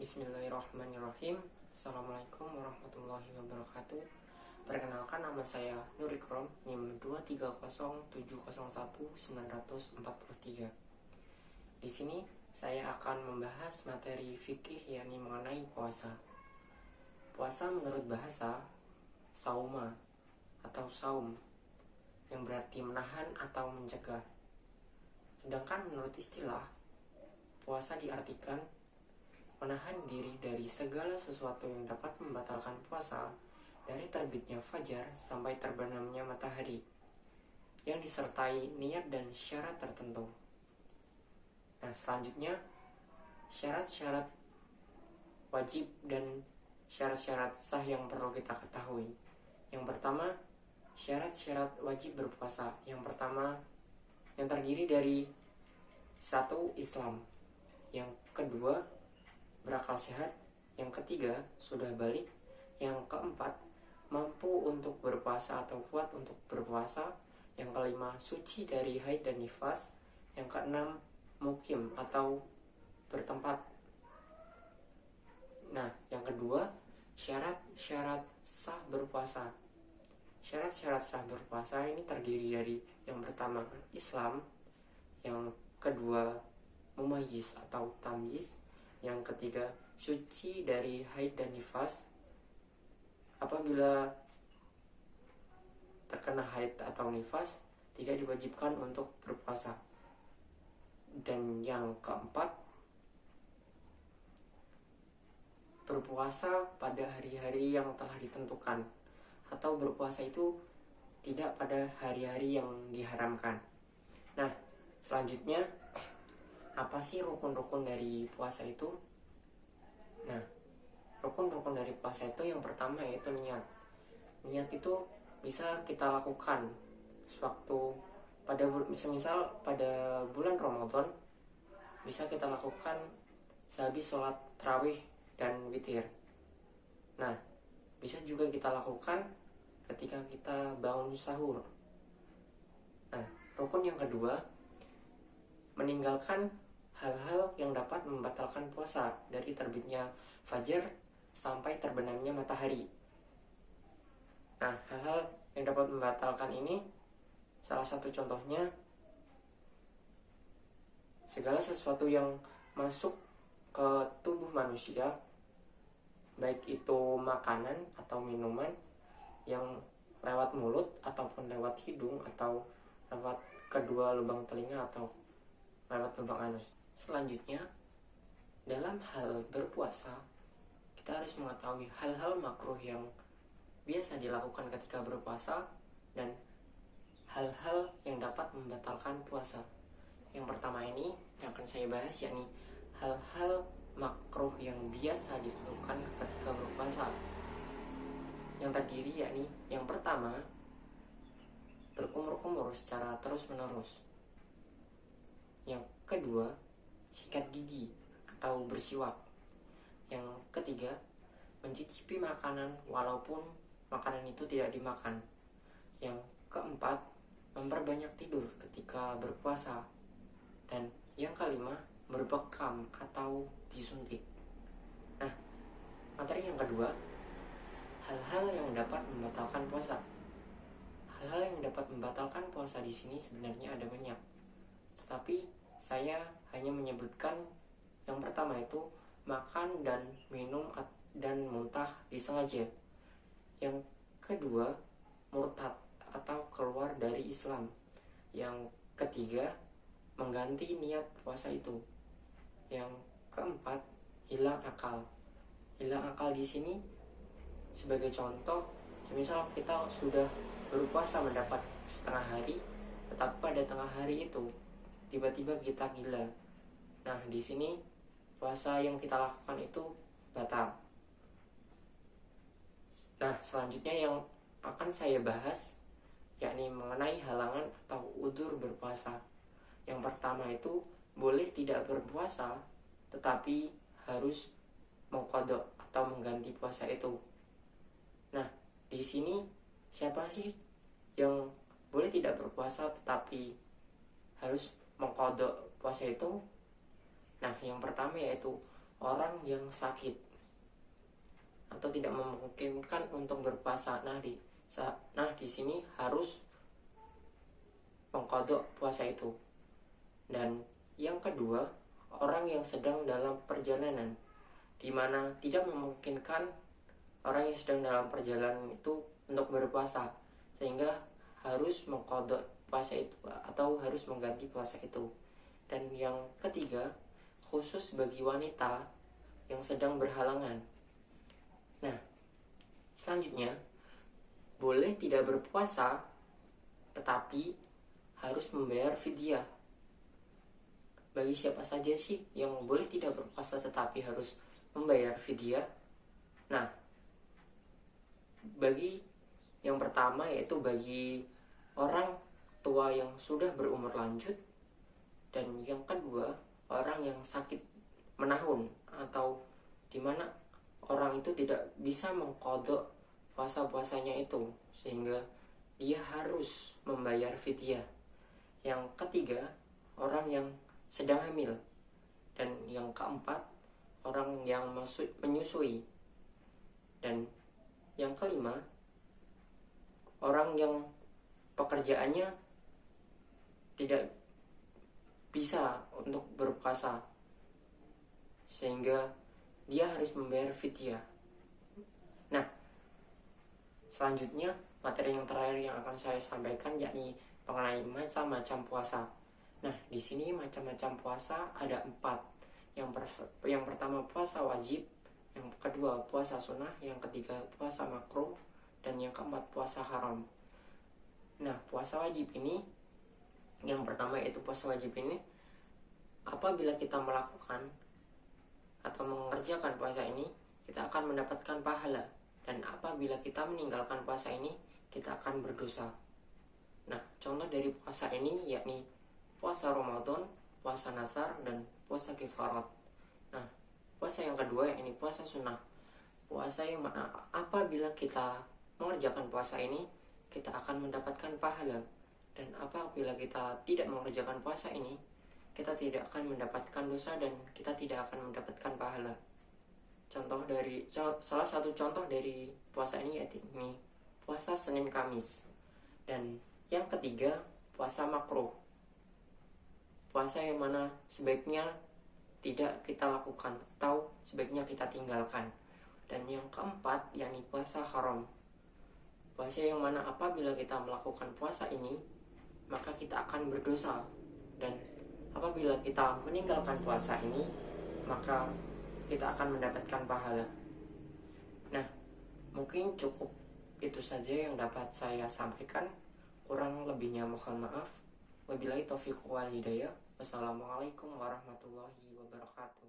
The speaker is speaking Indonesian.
Bismillahirrahmanirrahim. Assalamualaikum warahmatullahi wabarakatuh. Perkenalkan, nama saya Nur Ikram, NIM 230701943. Di sini saya akan membahas materi fikih, yakni mengenai puasa. Puasa menurut bahasa sauma atau saum, yang berarti menahan atau mencegah. Sedangkan menurut istilah, puasa diartikan menahan diri dari segala sesuatu yang dapat membatalkan puasa, dari terbitnya fajar sampai terbenamnya matahari, yang disertai niat dan syarat tertentu. Nah, selanjutnya syarat-syarat wajib dan syarat-syarat sah yang perlu kita ketahui. Yang pertama, syarat-syarat wajib berpuasa. Yang pertama, yang terdiri dari satu, Islam. Yang kedua, berakal sehat. Yang ketiga, sudah balik. Yang keempat, mampu untuk berpuasa atau kuat untuk berpuasa. Yang kelima, suci dari haid dan nifas. Yang keenam, mukim atau bertempat. Nah, yang kedua, syarat-syarat sah berpuasa. Syarat-syarat sah berpuasa ini terdiri dari yang pertama, Islam. Yang kedua, mumayyiz atau tamyiz. Yang ketiga, suci dari haid dan nifas. Apabila terkena haid atau nifas, tidak diwajibkan untuk berpuasa. Dan yang keempat, berpuasa pada hari-hari yang telah ditentukan, atau berpuasa itu tidak pada hari-hari yang diharamkan. Nah, selanjutnya, apa sih rukun-rukun dari puasa itu? Nah, rukun-rukun dari puasa itu yang pertama yaitu niat. Niat itu bisa kita lakukan sewaktu pada misal pada bulan Ramadan, bisa kita lakukan sehabis sholat tarawih dan witir. Nah, bisa juga kita lakukan ketika kita bangun sahur. Nah, rukun yang kedua, meninggalkan hal-hal yang dapat membatalkan puasa dari terbitnya fajar sampai terbenamnya matahari. Nah, hal-hal yang dapat membatalkan ini, salah satu contohnya, segala sesuatu yang masuk ke tubuh manusia, baik itu makanan atau minuman yang lewat mulut ataupun lewat hidung atau lewat kedua lubang telinga atau lewat lubang anus. Selanjutnya, dalam hal berpuasa, kita harus mengetahui hal-hal makruh yang biasa dilakukan ketika berpuasa dan hal-hal yang dapat membatalkan puasa. Yang pertama ini yang akan saya bahas, yakni hal-hal makruh yang biasa dilakukan ketika berpuasa. Yang terdiri yakni yang pertama, berkumur-kumur secara terus-menerus. Yang kedua, sikat gigi atau bersiwak. Yang ketiga, mencicipi makanan walaupun makanan itu tidak dimakan. Yang keempat, memperbanyak tidur ketika berpuasa. Dan yang kelima, berbekam atau disuntik. Nah, materi yang kedua, hal-hal yang dapat membatalkan puasa. Hal-hal yang dapat membatalkan puasa di sini sebenarnya ada banyak, tetapi saya hanya menyebutkan yang pertama itu makan dan minum dan muntah disengaja. Yang kedua, murtad atau keluar dari Islam. Yang ketiga, mengganti niat puasa itu. Yang keempat, hilang akal. Hilang akal di sini sebagai contoh, misal kita sudah berpuasa mendapat setengah hari, tetapi pada tengah hari itu tiba-tiba kita gila. Nah, di sini puasa yang kita lakukan itu batal. Nah, selanjutnya yang akan saya bahas yakni mengenai halangan atau udzur berpuasa. Yang pertama itu boleh tidak berpuasa tetapi harus mengqadha atau mengganti puasa itu. Nah, di sini siapa sih yang boleh tidak berpuasa tetapi harus mengqadha puasa itu? Nah, yang pertama yaitu orang yang sakit atau tidak memungkinkan untuk berpuasa. Di sini harus mengkodok puasa itu. Dan yang kedua, orang yang sedang dalam perjalanan, di mana tidak memungkinkan orang yang sedang dalam perjalanan itu untuk berpuasa, sehingga harus mengkodok puasa itu atau harus mengganti puasa itu. Dan yang ketiga, khusus bagi wanita yang sedang berhalangan. Nah, selanjutnya, boleh tidak berpuasa tetapi harus membayar fidyah. Bagi siapa saja sih yang boleh tidak berpuasa tetapi harus membayar fidyah? Nah, bagi yang pertama yaitu bagi orang tua yang sudah berumur lanjut, dan yang kedua orang yang sakit menahun atau dimana orang itu tidak bisa mengkodok puasa-puasanya itu sehingga dia harus membayar fidyah. Yang ketiga, orang yang sedang hamil. Dan yang keempat, orang yang menyusui. Dan yang kelima, orang yang pekerjaannya tidak bisa untuk berpuasa sehingga dia harus membayar fidyah. Nah, selanjutnya materi yang terakhir yang akan saya sampaikan yakni mengenai macam-macam puasa. Nah, di sini macam-macam puasa ada 4. Yang pertama puasa wajib, yang kedua puasa sunnah, yang ketiga puasa makruh, dan yang keempat puasa haram. Nah, puasa wajib ini, yang pertama yaitu puasa wajib ini, apabila kita melakukan atau mengerjakan puasa ini, kita akan mendapatkan pahala. Dan apabila kita meninggalkan puasa ini, kita akan berdosa. Nah, contoh dari puasa ini yakni puasa Ramadan, puasa Nazar, dan puasa Kifarat. Nah, puasa yang kedua yakni puasa sunnah. Puasa yang mana apabila kita mengerjakan puasa ini, kita akan mendapatkan pahala. Dan apabila kita tidak mengerjakan puasa ini, kita tidak akan mendapatkan dosa dan kita tidak akan mendapatkan pahala. Salah satu contoh dari puasa ini yaitu puasa Senin Kamis. Dan yang ketiga, puasa makruh. Puasa yang mana sebaiknya tidak kita lakukan atau sebaiknya kita tinggalkan. Dan yang keempat, yakni puasa haram. Puasa yang mana apabila kita melakukan puasa ini, maka kita akan berdosa. Dan apabila kita meninggalkan puasa ini, maka kita akan mendapatkan pahala. Nah, mungkin cukup itu saja yang dapat saya sampaikan. Kurang lebihnya mohon maaf. Wabillahi taufiq wal hidayah. Wassalamualaikum warahmatullahi wabarakatuh.